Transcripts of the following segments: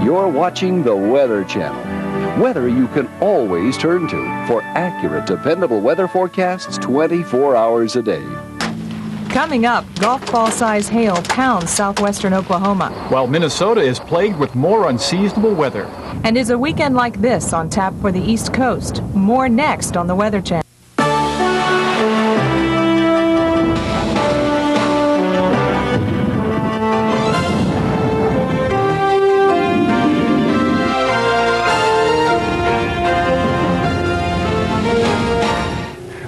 You're watching the Weather Channel. Weather you can always turn to for accurate, dependable weather forecasts 24 hours a day. Coming up, golf ball size hail pounds southwestern Oklahoma. While Minnesota is plagued with more unseasonable weather. And is a weekend like this on tap for the East Coast? More next on the Weather Channel.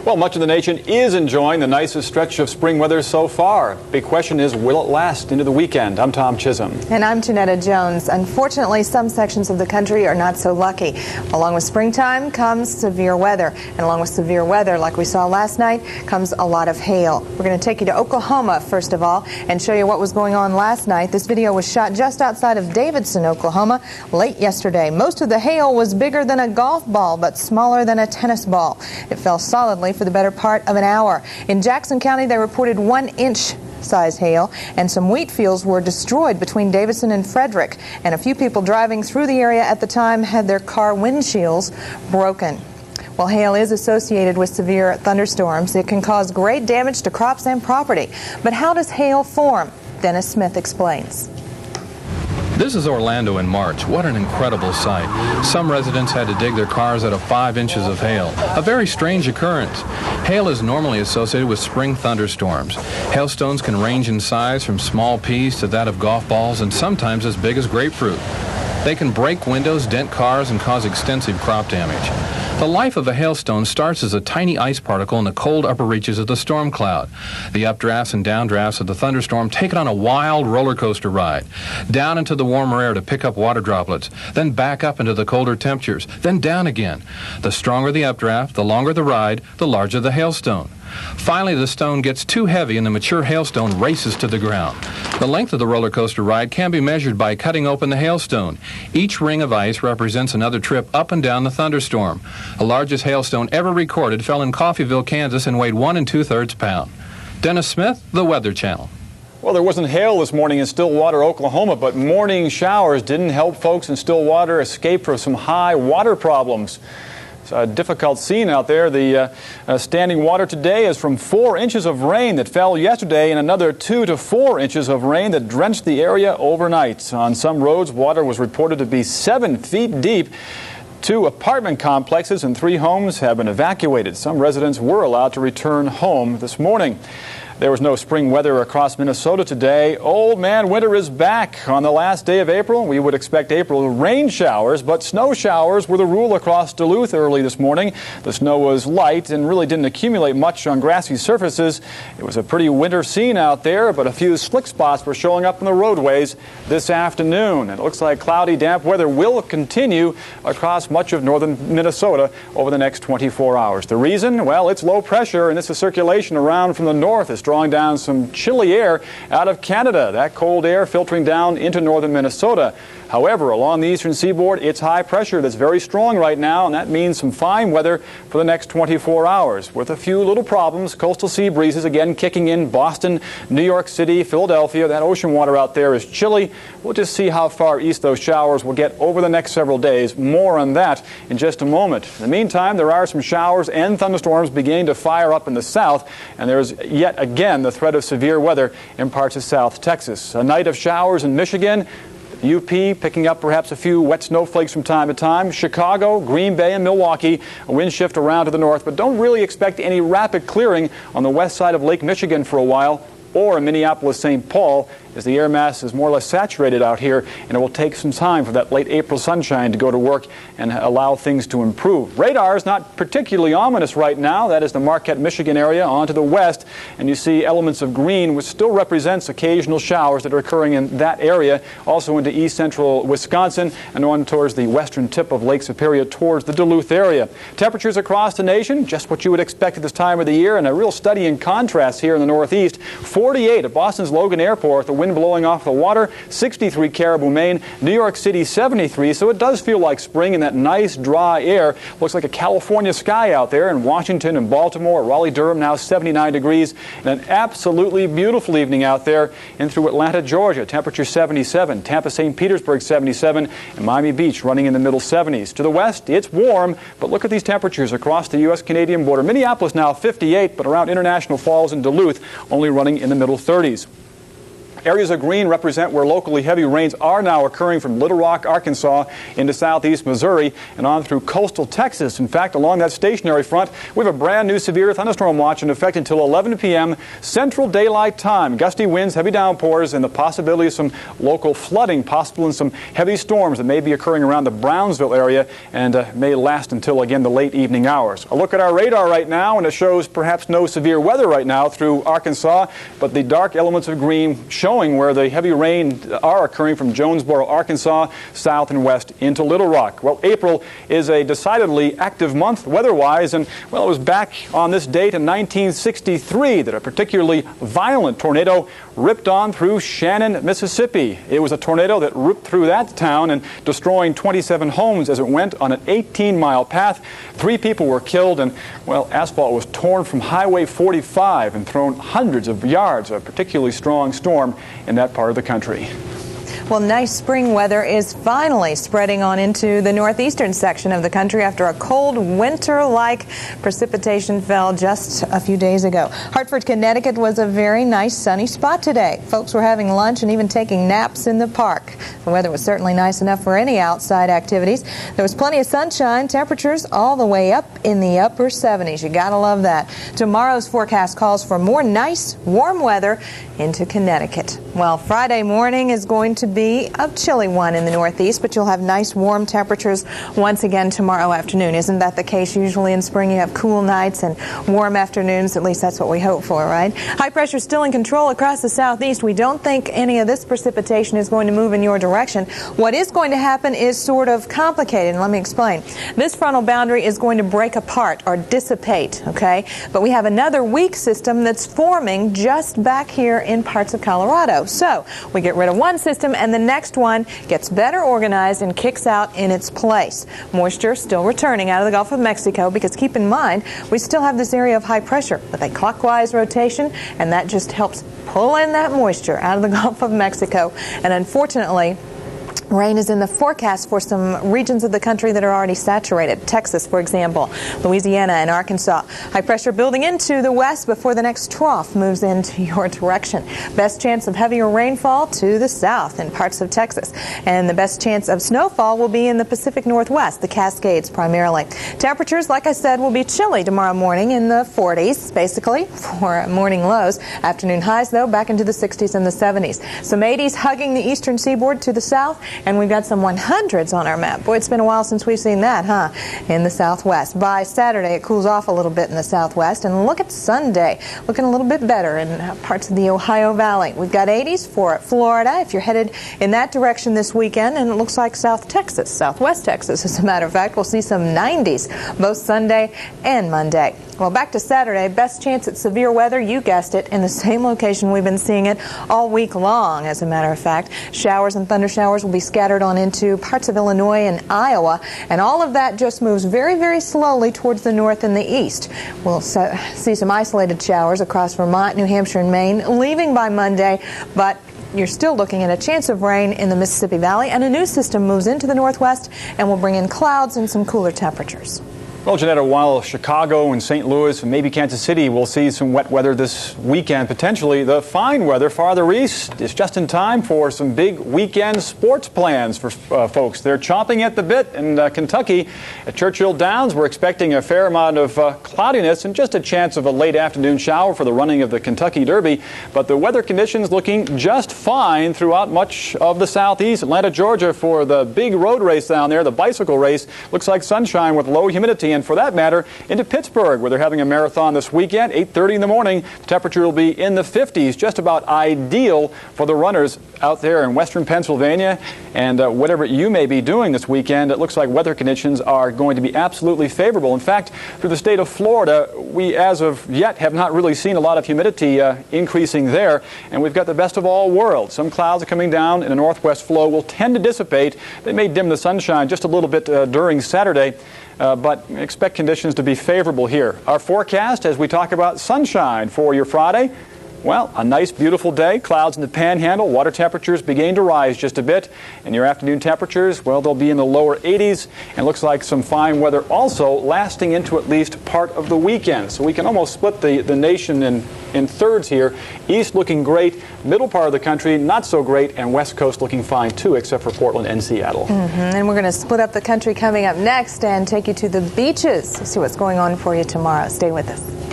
Well, much of the nation is enjoying the nicest stretch of spring weather so far. Big question is, will it last into the weekend? I'm Tom Chisholm. And I'm Janetta Jones. Unfortunately, some sections of the country are not so lucky. Along with springtime comes severe weather. And along with severe weather, like we saw last night, comes a lot of hail. We're going to take you to Oklahoma, first of all, and show you what was going on last night. This video was shot just outside of Davidson, Oklahoma, late yesterday. Most of the hail was bigger than a golf ball, but smaller than a tennis ball. It fell solidly for the better part of an hour. In Jackson County, they reported 1-inch size hail, and some wheat fields were destroyed between Davidson and Frederick. And a few people driving through the area at the time had their car windshields broken. Well, hail is associated with severe thunderstorms. It can cause great damage to crops and property. But how does hail form? Dennis Smith explains. This is Orlando in March. What an incredible sight. Some residents had to dig their cars out of 5 inches of hail. A very strange occurrence. Hail is normally associated with spring thunderstorms. Hailstones can range in size from small peas to that of golf balls and sometimes as big as grapefruit. They can break windows, dent cars, and cause extensive crop damage. The life of a hailstone starts as a tiny ice particle in the cold upper reaches of the storm cloud. The updrafts and downdrafts of the thunderstorm take it on a wild roller coaster ride. Down into the warmer air to pick up water droplets, then back up into the colder temperatures, then down again. The stronger the updraft, the longer the ride, the larger the hailstone. Finally, the stone gets too heavy and the mature hailstone races to the ground. The length of the roller coaster ride can be measured by cutting open the hailstone. Each ring of ice represents another trip up and down the thunderstorm. The largest hailstone ever recorded fell in Coffeyville, Kansas, and weighed 1 2/3 pounds. Dennis Smith, The Weather Channel. Well, there wasn't hail this morning in Stillwater, Oklahoma, but morning showers didn't help folks in Stillwater escape from some high water problems. It's a difficult scene out there. The standing water today is from 4 inches of rain that fell yesterday and another 2 to 4 inches of rain that drenched the area overnight. On some roads, water was reported to be 7 feet deep. 2 apartment complexes and 3 homes have been evacuated. Some residents were allowed to return home this morning. There was no spring weather across Minnesota today. Old man winter is back. On the last day of April, we would expect April rain showers, but snow showers were the rule across Duluth early this morning. The snow was light and really didn't accumulate much on grassy surfaces. It was a pretty winter scene out there, but a few slick spots were showing up on the roadways this afternoon. It looks like cloudy, damp weather will continue across much of northern Minnesota over the next 24 hours. The reason? Well, it's low pressure, and this is circulation around from the north is drawing down some chilly air out of Canada. That cold air filtering down into northern Minnesota. However, along the eastern seaboard, it's high pressure that's very strong right now, and that means some fine weather for the next 24 hours. With a few little problems, coastal sea breezes again kicking in Boston, New York City, Philadelphia. That ocean water out there is chilly. We'll just see how far east those showers will get over the next several days. More on that in just a moment. In the meantime, there are some showers and thunderstorms beginning to fire up in the south, and there's yet again the threat of severe weather in parts of South Texas. A night of showers in Michigan. UP picking up perhaps a few wet snowflakes from time to time. Chicago, Green Bay, and Milwaukee, a wind shift around to the north, but don't really expect any rapid clearing on the west side of Lake Michigan for a while, or in Minneapolis-St. Paul, as the air mass is more or less saturated out here, and it will take some time for that late April sunshine to go to work and allow things to improve. Radar is not particularly ominous right now. That is the Marquette, Michigan area on to the west, and you see elements of green, which still represents occasional showers that are occurring in that area, also into east central Wisconsin and on towards the western tip of Lake Superior towards the Duluth area. Temperatures across the nation, just what you would expect at this time of the year, and a real study in contrast here in the northeast. 48 at Boston's Logan Airport, the wind blowing off the water. 63 Caribou, Maine. New York City, 73. So it does feel like spring in that nice, dry air. Looks like a California sky out there in Washington and Baltimore. Raleigh, Durham, now 79 degrees. And an absolutely beautiful evening out there in through Atlanta, Georgia. Temperature 77. Tampa, St. Petersburg, 77. And Miami Beach running in the middle 70s. To the west, it's warm, but look at these temperatures across the U.S.-Canadian border. Minneapolis now 58, but around International Falls and Duluth only running in the middle 30s. Areas of green represent where locally heavy rains are now occurring from Little Rock, Arkansas into southeast Missouri and on through coastal Texas. In fact, along that stationary front, we have a brand new severe thunderstorm watch in effect until 11 p.m. Central Daylight Time. Gusty winds, heavy downpours, and the possibility of some local flooding possible in some heavy storms that may be occurring around the Brownsville area and may last until, again, the late evening hours. A look at our radar right now, and it shows perhaps no severe weather right now through Arkansas, but the dark elements of green showing where the heavy rain are occurring from Jonesboro, Arkansas, south and west into Little Rock. Well, April is a decidedly active month weather-wise, and, well, it was back on this date in 1963 that a particularly violent tornado ripped on through Shannon, Mississippi. It was a tornado that ripped through that town and destroying 27 homes as it went on an 18-mile path. 3 people were killed, and, well, asphalt was torn from Highway 45 and thrown hundreds of yards. A particularly strong storm in that part of the country. Well, nice spring weather is finally spreading on into the northeastern section of the country after a cold winter-like precipitation fell just a few days ago. Hartford, Connecticut was a very nice sunny spot today. Folks were having lunch and even taking naps in the park. The weather was certainly nice enough for any outside activities. There was plenty of sunshine, temperatures all the way up in the upper 70s. You gotta love that. Tomorrow's forecast calls for more nice, warm weather into Connecticut. Well, Friday morning is going to be a chilly one in the northeast, but you'll have nice warm temperatures once again tomorrow afternoon. Isn't that the case? Usually in spring you have cool nights and warm afternoons. At least that's what we hope for, right? High pressure still in control across the southeast. We don't think any of this precipitation is going to move in your direction. What is going to happen is sort of complicated, and let me explain. This frontal boundary is going to break apart or dissipate, okay? But we have another weak system that's forming just back here in parts of Colorado. So we get rid of one system and the next one gets better organized and kicks out in its place. Moisture still returning out of the Gulf of Mexico because keep in mind, we still have this area of high pressure with a clockwise rotation, and that just helps pull in that moisture out of the Gulf of Mexico. And unfortunately, rain is in the forecast for some regions of the country that are already saturated. Texas, for example, Louisiana and Arkansas. High pressure building into the west before the next trough moves into your direction. Best chance of heavier rainfall to the south in parts of Texas. And the best chance of snowfall will be in the Pacific Northwest, the Cascades primarily. Temperatures, like I said, will be chilly tomorrow morning in the 40s, basically, for morning lows. Afternoon highs, though, back into the 60s and the 70s. Some 80s hugging the eastern seaboard to the south. And we've got some 100s on our map. Boy, it's been a while since we've seen that, huh? In the southwest. By Saturday, it cools off a little bit in the southwest. And look at Sunday, looking a little bit better in parts of the Ohio Valley. We've got 80s for Florida, if you're headed in that direction this weekend. And it looks like South Texas, Southwest Texas, as a matter of fact. We'll see some 90s both Sunday and Monday. Well, back to Saturday, best chance at severe weather, you guessed it, in the same location we've been seeing it all week long, as a matter of fact. Showers and thunder showers will be scattered on into parts of Illinois and Iowa, and all of that just moves very, very slowly towards the north and the east. We'll see some isolated showers across Vermont, New Hampshire, and Maine, leaving by Monday, but you're still looking at a chance of rain in the Mississippi Valley, and a new system moves into the northwest and will bring in clouds and some cooler temperatures. Well, Janetta, while Chicago and St. Louis and maybe Kansas City will see some wet weather this weekend, potentially, the fine weather farther east is just in time for some big weekend sports plans for folks. They're chomping at the bit in Kentucky. At Churchill Downs, we're expecting a fair amount of cloudiness and just a chance of a late afternoon shower for the running of the Kentucky Derby. But the weather conditions looking just fine throughout much of the southeast. Atlanta, Georgia, for the big road race down there, the bicycle race, looks like sunshine with low humidity. And for that matter, into Pittsburgh, where they're having a marathon this weekend, 8:30 in the morning. The temperature will be in the 50s, just about ideal for the runners out there in western Pennsylvania and whatever you may be doing this weekend, it looks like weather conditions are going to be absolutely favorable. In fact, through the state of Florida, we as of yet have not really seen a lot of humidity increasing there, and we've got the best of all worlds. Some clouds are coming down and a northwest flow will tend to dissipate. They may dim the sunshine just a little bit during Saturday, but expect conditions to be favorable here. Our forecast as we talk about sunshine for your Friday. Well, a nice, beautiful day. Clouds in the panhandle. Water temperatures beginning to rise just a bit. And your afternoon temperatures, well, they'll be in the lower 80s. And looks like some fine weather also lasting into at least part of the weekend. So we can almost split the nation in thirds here. East looking great. Middle part of the country, not so great. And West Coast looking fine, too, except for Portland and Seattle. And we're going to split up the country coming up next and take you to the beaches. See what's going on for you tomorrow. Stay with us.